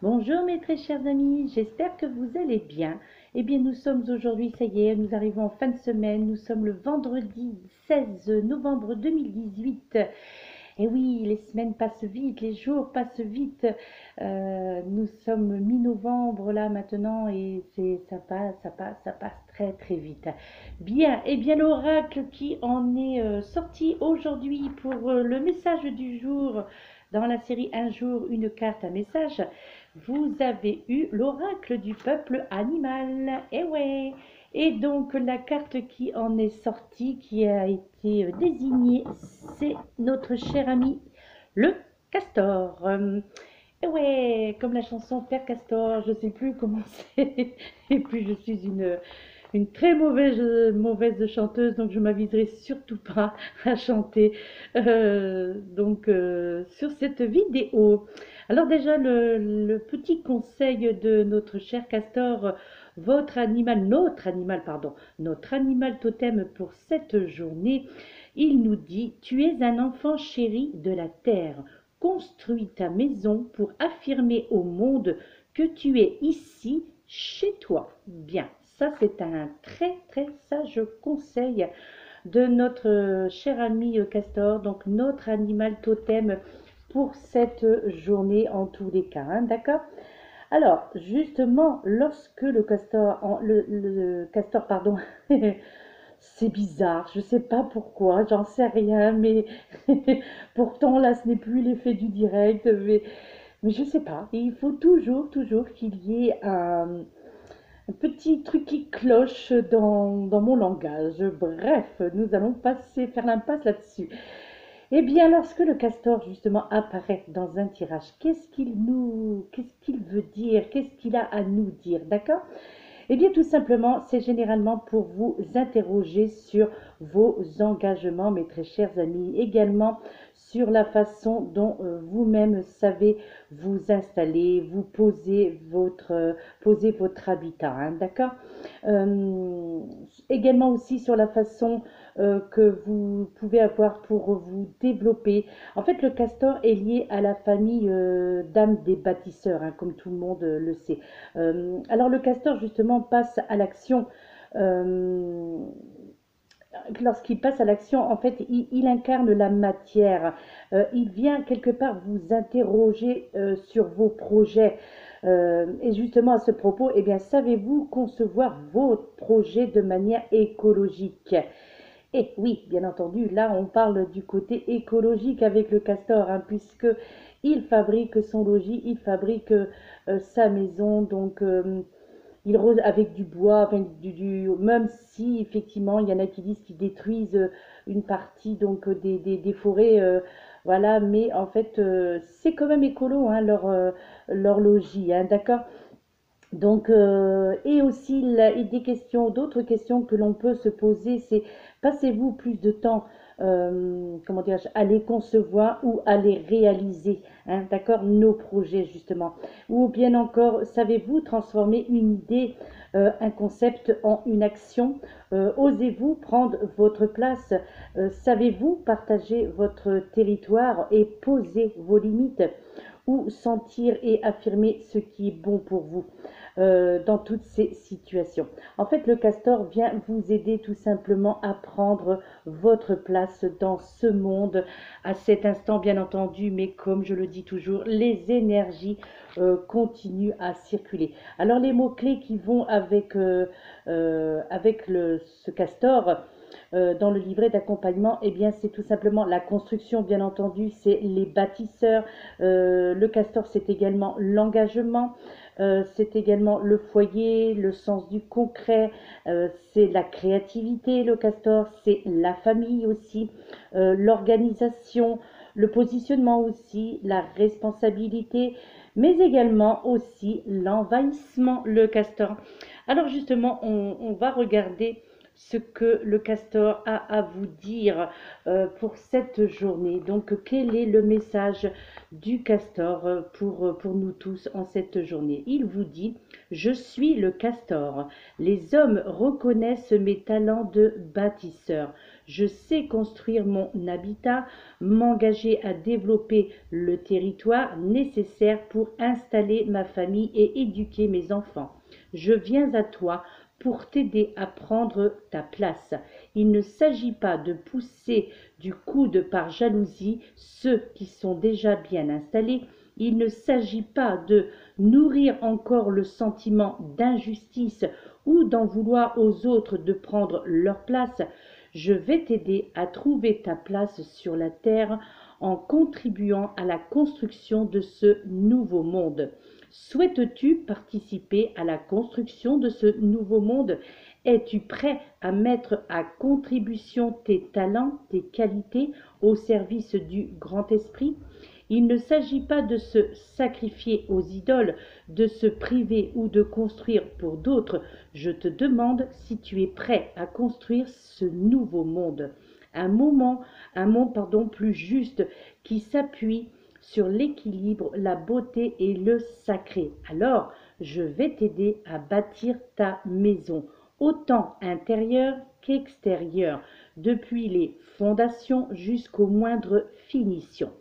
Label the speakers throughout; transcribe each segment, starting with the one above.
Speaker 1: Bonjour mes très chers amis, j'espère que vous allez bien. Eh bien nous sommes aujourd'hui, ça y est, nous arrivons en fin de semaine, nous sommes le vendredi 16 novembre 2018. Et oui, les semaines passent vite, les jours passent vite. Nous sommes mi-novembre là maintenant et ça passe très très vite. Bien, et bien l'oracle qui en est sorti aujourd'hui pour le message du jour dans la série Un jour, une carte, un message. Vous avez eu l'oracle du peuple animal. Eh ouais. Et donc la carte qui en est sortie, qui a été désignée, c'est notre cher ami le castor. Et ouais, comme la chanson Père Castor, je sais plus comment c'est. Et puis je suis une très mauvaise chanteuse, donc je m'aviserai surtout pas à chanter sur cette vidéo. Alors déjà, le petit conseil de notre cher castor, notre animal totem pour cette journée, il nous dit: tu es un enfant chéri de la terre. Construis ta maison pour affirmer au monde que tu es ici, chez toi. Bien, ça c'est un très très sage conseil de notre cher ami castor, donc notre animal totem pour cette journée en tous les cas, hein, d'accord. Alors, justement, lorsque le castor, pardon, c'est bizarre, je sais pas pourquoi, j'en sais rien, mais pourtant là, ce n'est plus l'effet du direct, mais je sais pas. Il faut toujours qu'il y ait un petit truc qui cloche dans mon langage. Bref, nous allons faire l'impasse là-dessus. Eh bien, lorsque le castor justement apparaît dans un tirage, qu'est-ce qu'il veut dire, qu'est-ce qu'il a à nous dire, d'accord? Eh bien, tout simplement, c'est généralement pour vous interroger sur vos engagements, mes très chers amis, également sur la façon dont vous-même savez vous installer, vous poser votre habitat, hein, d'accord. Euh, Également aussi sur la façon que vous pouvez avoir pour vous développer. En fait, le castor est lié à la famille d'âmes des bâtisseurs, hein, comme tout le monde le sait. Alors le castor justement passe à l'action. euh, Lorsqu'il passe à l'action, en fait, il incarne la matière. Il vient quelque part vous interroger sur vos projets. Et justement à ce propos, eh bien, savez-vous concevoir vos projets de manière écologique? Et oui, bien entendu, là on parle du côté écologique avec le castor, hein, puisque il fabrique son logis, il fabrique sa maison, donc avec du bois, enfin, même si effectivement il y en a qui disent qu'ils détruisent une partie donc des forêts, voilà, mais en fait c'est quand même écolo, hein, leur logis, hein, d'accord. Donc, et aussi d'autres questions que l'on peut se poser, c'est: passez-vous plus de temps, comment dirais-je, à les concevoir ou à les réaliser, hein, d'accord, nos projets justement. Ou bien encore, savez-vous transformer une idée, un concept en une action? Osez-vous prendre votre place? Savez-vous partager votre territoire et poser vos limites? Ou sentir et affirmer ce qui est bon pour vous dans toutes ces situations. En fait, le castor vient vous aider tout simplement à prendre votre place dans ce monde à cet instant, bien entendu, mais comme je le dis toujours, les énergies continuent à circuler. Alors, les mots-clés qui vont avec ce castor, dans le livret d'accompagnement, eh bien, c'est tout simplement la construction, bien entendu, c'est les bâtisseurs. Le castor, c'est également l'engagement, c'est également le foyer, le sens du concret, c'est la créativité, le castor, c'est la famille aussi, l'organisation, le positionnement aussi, la responsabilité, mais également aussi l'envahissement, le castor. Alors justement, on va regarder ce que le castor a à vous dire pour cette journée. Donc, quel est le message du castor pour nous tous en cette journée? Il vous dit: je suis le castor. Les hommes reconnaissent mes talents de bâtisseur. Je sais construire mon habitat, m'engager à développer le territoire nécessaire pour installer ma famille et éduquer mes enfants. Je viens à toi pour t'aider à prendre ta place. Il ne s'agit pas de pousser du coude par jalousie ceux qui sont déjà bien installés. Il ne s'agit pas de nourrir encore le sentiment d'injustice ou d'en vouloir aux autres de prendre leur place. Je vais t'aider à trouver ta place sur la terre en contribuant à la construction de ce nouveau monde. Souhaites-tu participer à la construction de ce nouveau monde? Es-tu prêt à mettre à contribution tes talents, tes qualités au service du grand esprit? Il ne s'agit pas de se sacrifier aux idoles, de se priver ou de construire pour d'autres. Je te demande si tu es prêt à construire ce nouveau monde. Un monde plus juste qui s'appuie sur l'équilibre, la beauté et le sacré. Alors, je vais t'aider à bâtir ta maison, autant intérieure qu'extérieure, depuis les fondations jusqu'aux moindres finitions.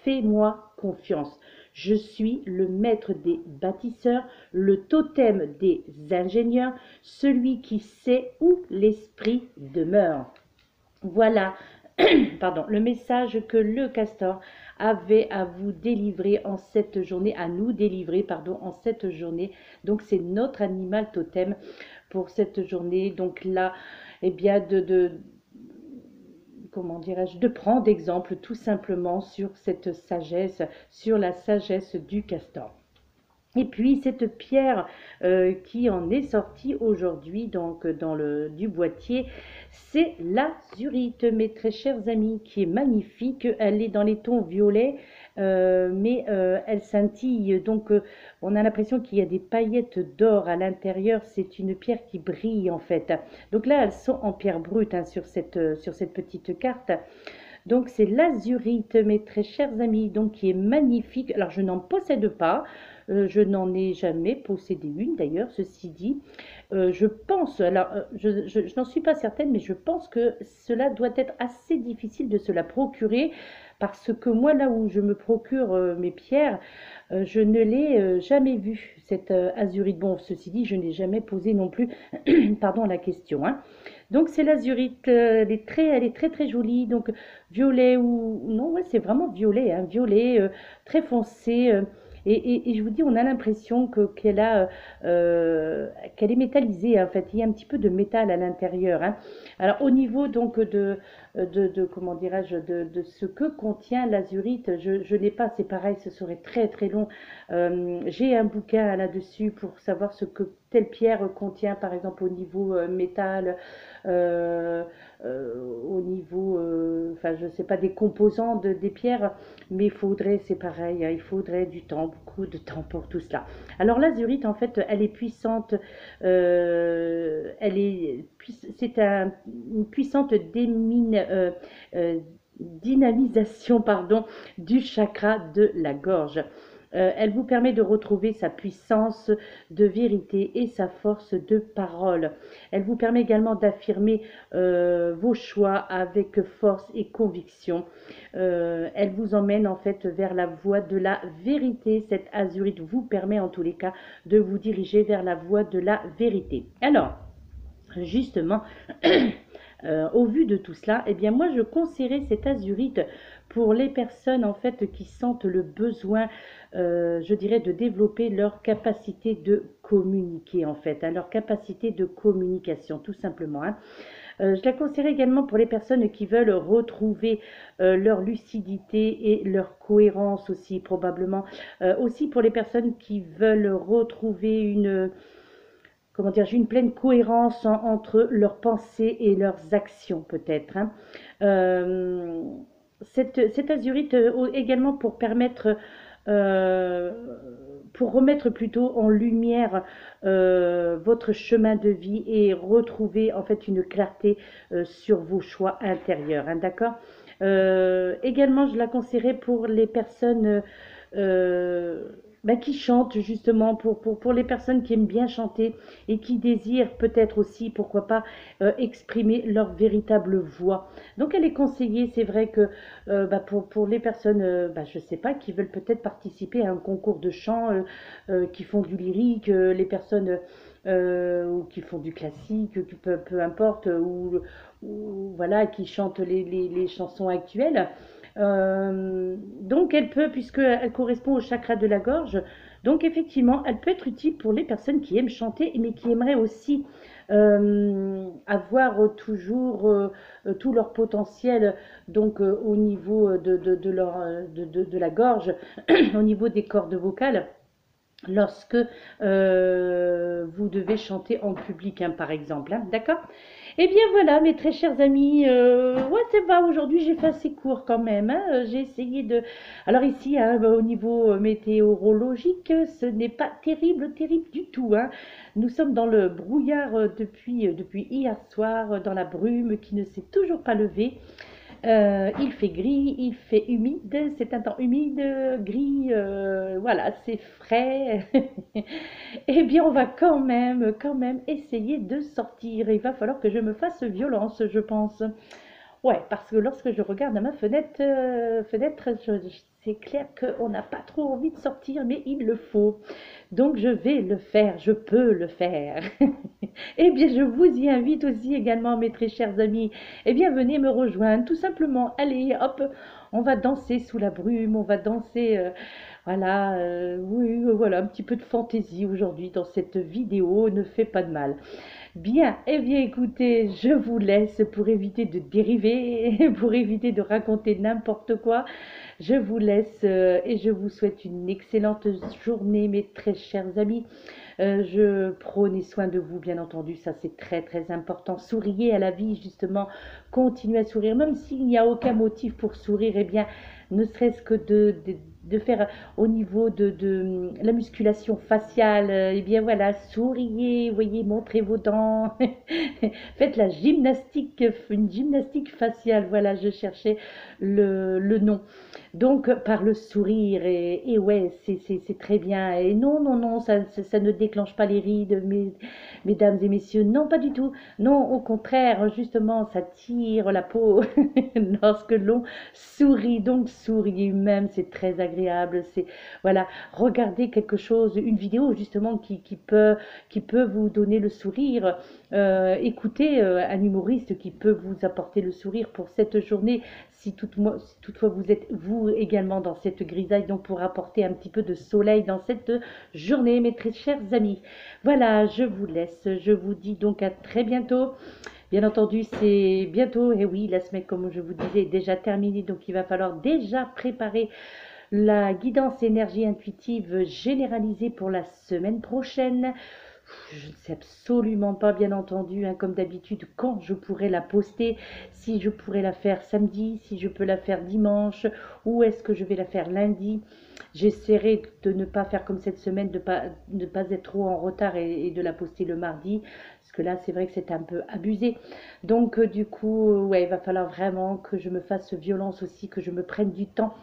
Speaker 1: Fais-moi confiance. Je suis le maître des bâtisseurs, le totem des ingénieurs, celui qui sait où l'esprit demeure. Voilà, pardon, le message que le castor avait à vous délivrer en cette journée, à nous délivrer, pardon, en cette journée. Donc, c'est notre animal totem pour cette journée. Donc là, eh bien, comment dirais-je, de prendre exemple tout simplement sur cette sagesse, sur la sagesse du castor. Et puis cette pierre qui en est sortie aujourd'hui donc du boîtier, c'est l'azurite, mes très chers amis, qui est magnifique. Elle est dans les tons violets, mais elle scintille. Donc on a l'impression qu'il y a des paillettes d'or à l'intérieur. C'est une pierre qui brille en fait. Donc là, elles sont en pierre brute hein, sur cette petite carte. Donc c'est l'azurite, mes très chers amis, donc qui est magnifique. Alors je n'en possède pas, je n'en ai jamais possédé une d'ailleurs, ceci dit. Je pense, alors je n'en suis pas certaine, mais je pense que cela doit être assez difficile de se la procurer parce que moi là où je me procure mes pierres, je ne l'ai jamais vue, cette azurite. Bon, ceci dit, je n'ai jamais posé non plus, pardon, la question, hein. Donc c'est l'azurite, elle est très très jolie, donc violet ou non, ouais, c'est vraiment violet, hein, violet très foncé. Et je vous dis, on a l'impression qu'elle est métallisée, hein, en fait. Il y a un petit peu de métal à l'intérieur, hein. Alors au niveau donc comment dirais-je, de ce que contient l'azurite, je n'ai pas, c'est pareil, ce serait très très long. J'ai un bouquin là-dessus pour savoir ce que telle pierre contient, par exemple au niveau métal, euh, au niveau, enfin je ne sais pas, des composants des pierres, mais il faudrait, c'est pareil, hein, il faudrait du temps, beaucoup de temps pour tout cela. Alors l'azurite, en fait, elle est puissante, c'est une puissante dynamisation pardon, du chakra de la gorge. Elle vous permet de retrouver sa puissance de vérité et sa force de parole. Elle vous permet également d'affirmer vos choix avec force et conviction. Elle vous emmène en fait vers la voie de la vérité. Cette azurite vous permet en tous les cas de vous diriger vers la voie de la vérité. Alors, justement, au vu de tout cela, eh bien moi je conseillerais cette azurite pour les personnes en fait qui sentent le besoin, je dirais, de développer leur capacité de communiquer en fait, hein, leur capacité de communication tout simplement, hein. Je la conseillerais également pour les personnes qui veulent retrouver leur lucidité et leur cohérence aussi probablement. Aussi pour les personnes qui veulent retrouver comment dire, une pleine cohérence entre leurs pensées et leurs actions peut-être, hein. Euh, cette azurite également pour permettre, pour remettre plutôt en lumière votre chemin de vie et retrouver en fait une clarté sur vos choix intérieurs, hein, d'accord? Également, je la conseillerais pour les personnes qui chantent justement, pour les personnes qui aiment bien chanter et qui désirent peut-être aussi, pourquoi pas, exprimer leur véritable voix. Donc elle est conseillée, c'est vrai que pour les personnes, je sais pas, qui veulent peut-être participer à un concours de chant, qui font du lyrique, les personnes ou qui font du classique, peu importe, ou voilà, qui chantent les chansons actuelles. Donc elle peut, puisqu'elle correspond au chakra de la gorge, donc effectivement, elle peut être utile pour les personnes qui aiment chanter, mais qui aimeraient aussi avoir toujours tout leur potentiel, donc au niveau de la gorge, au niveau des cordes vocales lorsque vous devez chanter en public, hein, par exemple, hein, d'accord? Eh bien voilà, mes très chers amis, ouais, c'est pas aujourd'hui, j'ai fait assez court quand même, hein, j'ai essayé de... Alors ici, hein, au niveau météorologique, ce n'est pas terrible, terrible du tout, hein. Nous sommes dans le brouillard depuis hier soir, dans la brume qui ne s'est toujours pas levée. Il fait gris, il fait humide, c'est un temps humide, gris, voilà, c'est frais. Eh bien, on va quand même essayer de sortir. Il va falloir que je me fasse violence, je pense. Ouais, parce que lorsque je regarde à ma fenêtre, c'est clair qu'on n'a pas trop envie de sortir, mais il le faut. Donc je vais le faire, je peux le faire. Eh bien, je vous y invite aussi également, mes très chers amis. Eh bien, venez me rejoindre, tout simplement. Allez, hop, on va danser sous la brume, on va danser, voilà, oui, voilà, un petit peu de fantaisie aujourd'hui dans cette vidéo, ne fait pas de mal. Bien, eh bien écoutez, je vous laisse pour éviter de dériver, pour éviter de raconter n'importe quoi. Je vous laisse et je vous souhaite une excellente journée, mes très chers amis. Prenez soin de vous, bien entendu, ça c'est très très important. Souriez à la vie, justement, continuez à sourire, même s'il n'y a aucun motif pour sourire, eh bien, ne serait-ce que de faire au niveau de la musculation faciale, eh bien voilà, souriez, voyez, montrez vos dents, faites la gymnastique, une gymnastique faciale, voilà, je cherchais le nom. Donc, par le sourire, et ouais, c'est très bien. Et non, non, non, ça ne déclenche pas les rides, mesdames et messieurs. Non, pas du tout. Non, au contraire, justement, ça tire la peau lorsque l'on sourit. Donc, souriez même, c'est très agréable. C'est, voilà, regardez quelque chose, une vidéo, justement, qui peut vous donner le sourire. Écoutez un humoriste qui peut vous apporter le sourire pour cette journée, si toutefois vous êtes vous également dans cette grisaille, donc pour apporter un petit peu de soleil dans cette journée, mes très chers amis. Voilà, je vous laisse, je vous dis donc à très bientôt. Bien entendu, c'est bientôt, et oui, la semaine, comme je vous disais, est déjà terminée, donc il va falloir déjà préparer la guidance énergie intuitive généralisée pour la semaine prochaine. Je ne sais absolument pas, bien entendu, hein, comme d'habitude, quand je pourrais la poster, si je pourrais la faire samedi, si je peux la faire dimanche, ou est-ce que je vais la faire lundi. J'essaierai de ne pas faire comme cette semaine, de ne pas être trop en retard et de la poster le mardi, parce que là, c'est vrai que c'est un peu abusé. Donc, du coup, ouais, il va falloir vraiment que je me fasse violence aussi, que je me prenne du temps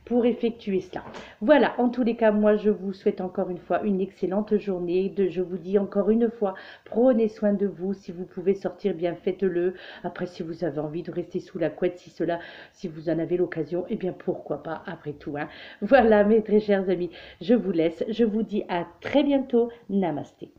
Speaker 1: pour effectuer cela. Voilà, en tous les cas, moi, je vous souhaite encore une fois une excellente journée. Je vous dis encore une fois, prenez soin de vous. Si vous pouvez sortir, bien faites-le. Après, si vous avez envie de rester sous la couette, si vous en avez l'occasion, eh bien, pourquoi pas, après tout, hein. Voilà, mes très chers amis, je vous laisse. Je vous dis à très bientôt. Namasté.